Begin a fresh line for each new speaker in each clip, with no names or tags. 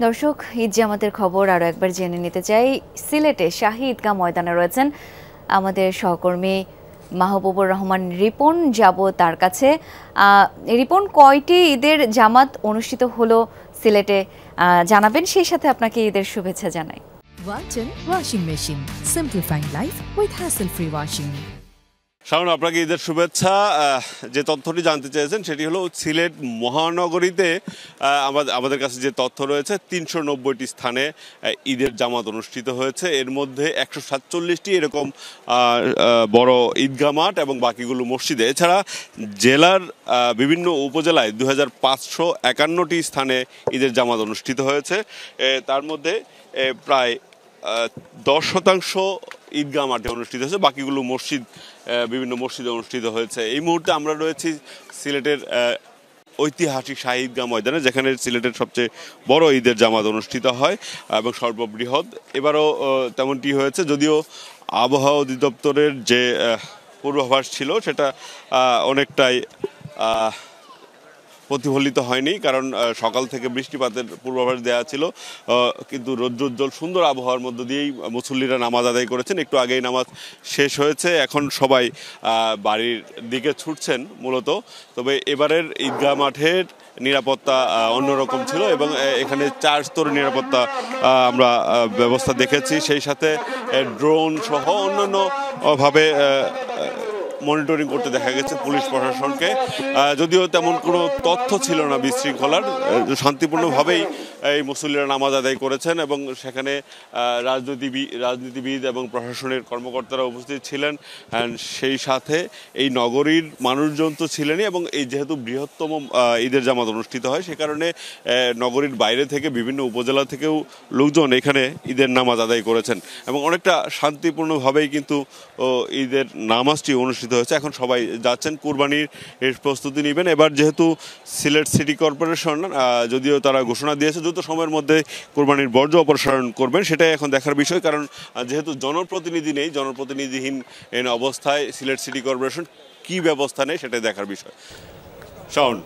দর্শক, ঈদ জামাতের খবর আরও একবার জেনে নিতে চাই। সিলেটে শাহী ঈদগাহ ময়দানে রয়েছেন আমাদের সহকর্মী মাহবুবুর রহমান রিপন। যাব তার কাছে। রিপন, কয়টি ঈদের জামাত অনুষ্ঠিত হলো সিলেটে জানাবেন, সেই সাথে আপনাকে ঈদের শুভেচ্ছা জানাই।
Walton washing machine, simplifying life with hassle-free washing.
Shaon, আপনাকে ঈদের শুভেচ্ছা। যে তথ্যটি জানতে চেয়েছেন সেটি হলো সিলেট মহানগরীতে আমাদের কাছে যে তথ্য রয়েছে ৩৯০টি স্থানে ঈদের জামাত অনুষ্ঠিত হয়েছে। এর মধ্যে ১৪৭টি এরকম বড় ঈদগাহ মাঠ এবং বাকিগুলো মসজিদে। এছাড়া জেলার বিভিন্ন উপজেলায় ২৫৫১টি স্থানে ঈদের জামাত অনুষ্ঠিত হয়েছে। তার মধ্যে প্রায় ১০% ঈদগাহ মাঠে অনুষ্ঠিত হয়েছে, বাকিগুলো বিভিন্ন মসজিদে অনুষ্ঠিত হয়েছে। এই মুহূর্তে আমরা রয়েছি সিলেটের ঐতিহাসিক শাহী ঈদগাহ ময়দানে, যেখানে সিলেটের সবচেয়ে বড় ঈদের জামাত অনুষ্ঠিত হয় এবং সর্ববৃহৎ। এবারও তেমনটি হয়েছে, যদিও আবহাওয়া অধিদপ্তরের যে পূর্বাভাস ছিল সেটা অনেকটাই প্রতিফলিত হয়নি, কারণ সকাল থেকে বৃষ্টিপাতের পূর্বাভাস দেওয়া ছিল, কিন্তু রৌদ্রোজ্জ্বল সুন্দর আবহাওয়ার মধ্য দিয়েই মুসল্লিরা নামাজ আদায় করেছেন। একটু আগেই নামাজ শেষ হয়েছে, এখন সবাই বাড়ির দিকে ছুটছেন মূলত। তবে এবারের ঈদগাহ মাঠের নিরাপত্তা অন্যরকম ছিল এবং এখানে 4 স্তরের নিরাপত্তা আমরা ব্যবস্থা দেখেছি। সেই সাথে ড্রোন সহ অন্যান্যভাবে মনিটরিং করতে দেখা গেছে পুলিশ প্রশাসনকে। যদিও তেমন কোনো তথ্য ছিল না বিশৃঙ্খলার, শান্তিপূর্ণভাবেই এই মুসল্লিরা নামাজ আদায় করেছেন এবং সেখানে রাজনীতিবিদ এবং প্রশাসনের কর্মকর্তারা উপস্থিত ছিলেন। সেই সাথে এই নগরীর মানুষজন তো ছিলেনই, এবং এই যেহেতু বৃহত্তম ঈদের জামাত অনুষ্ঠিত হয় সে কারণে নগরীর বাইরে থেকে বিভিন্ন উপজেলা থেকেও লোকজন এখানে ঈদের নামাজ আদায় করেছেন এবং অনেকটা শান্তিপূর্ণভাবেই কিন্তু ঈদের নামাজটি অনুষ্ঠিত হয়েছে। এখন সবাই যাচ্ছেন কুরবানির প্রস্তুতি নেবেন। এবার যেহেতু সিলেট সিটি কর্পোরেশন যদিও তারা ঘোষণা দিয়েছে দ্রুত সময়ের মধ্যে কুরবানির বর্জ্য অপসারণ করবেন, সেটাই এখন দেখার বিষয়, কারণ যেহেতু জনপ্রতিনিধি নেই, জনপ্রতিনিধিহীন অবস্থায় সিলেট সিটি কর্পোরেশন কি ব্যবস্থা নেয় সেটাই দেখার বিষয়। শাওন,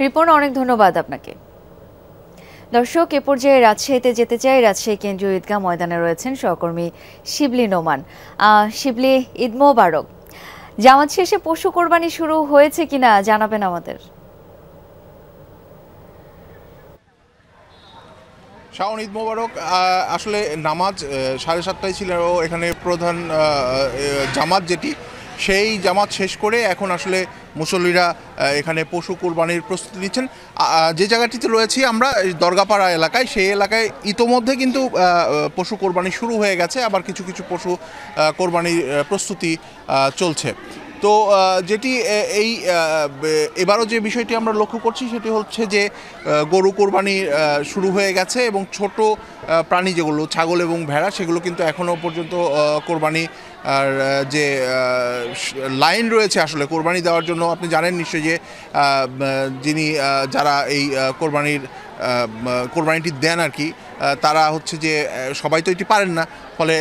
রিপন, অনেক ধন্যবাদ আপনাকে। দর্শক, এ পর্যায়ে রাজশাহীতে যেতে চাই। রাজশাহী কেন্দ্রীয় ঈদগাহ ময়দানে রয়েছেন সহকর্মী শিবলি নোমান। শিবলি, ঈদ মোবারক। জামাত শেষে পশু কোরবানি শুরু হয়েছে কিনা জানাবেন আমাদের।
শাওন, ঈদ মোবারক। আসলে নামাজ 7:30টায় ছিল এখানে প্রধান জামাত, যেটি সেই জামাত শেষ করে এখন আসলে মুসল্লিরা এখানে পশু কোরবানির প্রস্তুতি নিচ্ছেন। যে জায়গাটিতে রয়েছি আমরা দরগাপাড়া এলাকায়, সেই এলাকায় ইতোমধ্যে কিন্তু পশু কোরবানি শুরু হয়ে গেছে, আবার কিছু কিছু পশু কোরবানির প্রস্তুতি চলছে। তো যেটি এবারও যে বিষয়টি আমরা লক্ষ্য করছি সেটি হচ্ছে যে গরু কোরবানি শুরু হয়ে গেছে এবং ছোট প্রাণী যেগুলো ছাগল এবং ভেড়া সেগুলো কিন্তু এখনও পর্যন্ত কোরবানি আর যে লাইন রয়েছে আসলে কোরবানি দেওয়ার জন্য, আপনি জানেন নিশ্চয়ই যে যারা এই কোরবানিটি দেন আর কি, তারা হচ্ছে যে সবাই তো এটি পারেন না, ফলে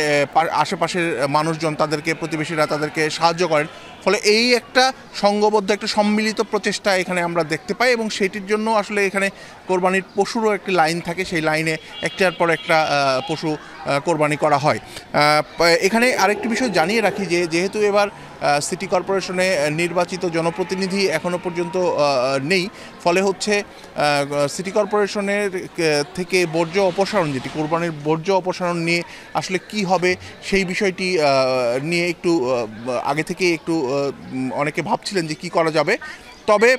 আশেপাশের মানুষজন প্রতিবেশীরা তাদেরকে সাহায্য করেন, ফলে এই একটা সংঘবদ্ধ একটা সম্মিলিত প্রচেষ্টা এখানে আমরা দেখতে পাই এবং সেটির জন্য আসলে এখানে কোরবানির পশুরও একটি লাইন থাকে, সেই লাইনে একটার পর একটা পশু কোরবানি করা হয়। এখানে আরেকটি বিষয় জানিয়ে রাখি যে যেহেতু এবার সিটি কর্পোরেশনে নির্বাচিত জনপ্রতিনিধি এখনও পর্যন্ত নেই, ফলে হচ্ছে সিটি কর্পোরেশনের থেকে বর্জ্য অপসারণ, যেটি কোরবানির বর্জ্য অপসারণ নিয়ে আসলে কি হবে সেই বিষয়টি নিয়ে একটু আগে থেকে একটু অনেকে ভাবছিলেন যে কি করা যাবে। তবে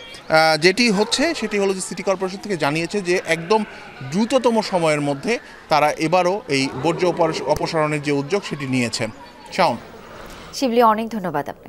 যেটি হচ্ছে সেটি হলো যে সিটি কর্পোরেশন থেকে জানিয়েছে যে একদম দ্রুততম সময়ের মধ্যে তারা এবারও এই বর্জ্য অপসারণের যে উদ্যোগ সেটি নিয়েছেন। শাওন,
শিবলি, অনেক ধন্যবাদ আপনাকে।